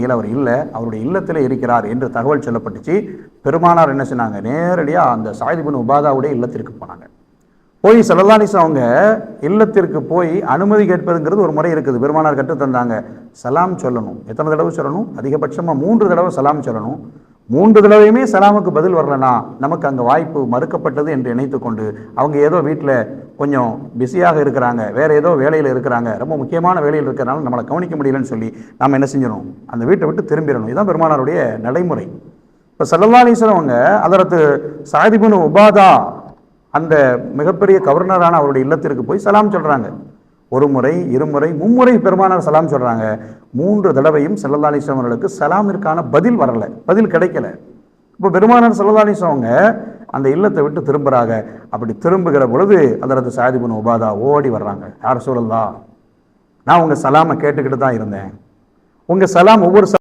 அரண்மனையில் அவர் இல்லை, அவருடைய இல்லத்தில் இருக்கிறார் என்று தகவல் சொல்லப்பட்டுச்சு. பெருமானார் என்ன சொன்னாங்க, நேரடியாக அந்த சாயித் இப்னு உபாதாவுடைய இல்லத்திற்கு போனாங்க. போய் ஸல்லல்லாஹு அலைஹி வஸல்லம் அவங்க இல்லத்திற்கு போய் அனுமதி கேட்பதுங்கிறது ஒரு முறை இருக்குது. பெருமானார் கற்றுத் தந்தாங்க. சலாம் சொல்லணும். எத்தனை தடவை சொல்லணும்? அதிகபட்சமாக 3 தடவை சலாம் சொல்லணும். 3 தடவையுமே சலாமுக்கு பதில் வரலனா நமக்கு அங்கே வாய்ப்பு மறுக்கப்பட்டது என்று நினைத்து கொண்டு, அவங்க ஏதோ வீட்டில் கொஞ்சம் பிஸியாக இருக்கிறாங்க, வேற ஏதோ வேலையில் இருக்கிறாங்க, ரொம்ப முக்கியமான வேலையில் இருக்கிறனால நம்மளை கவனிக்க முடியலன்னு சொல்லி நாம் என்ன செஞ்சிடணும், அந்த வீட்டை விட்டு திரும்பிடணும். இதுதான் பெருமானாருடைய நடைமுறை. இப்போ ஸல்லல்லாஹு அலைஹி வஸல்லம் அவங்க ஹதரத் சாயித் இப்னு உபாதா அந்த மிகப்பெரிய கவர்னரான அவருடைய இல்லத்திற்கு போய் சலாம் சொல்றாங்க. ஒரு முறை, இருமுறை, மும்முறை பெருமானார் சலாம் சொல்றாங்க. 3 தடவையும் ஸல்லல்லாஹு அலைஹி வஸல்லம் அவர்களுக்கு சலாமிற்கான பதில் வரல, பதில் கிடைக்கல. இப்போ பெருமானார் ஸல்லல்லாஹு அலைஹி வஸல்லம் அவங்க அந்த இல்லத்தை விட்டு திரும்புறாங்க. அப்படி திரும்புகிற பொழுது ஹதரத் சாயித் இப்னு உபாதா ஓடி வர்றாங்க. யார் ரசூலல்லாஹ், நான் உங்க சலாமை கேட்டுக்கிட்டு தான் இருந்தேன். உங்க சலாம் ஒவ்வொரு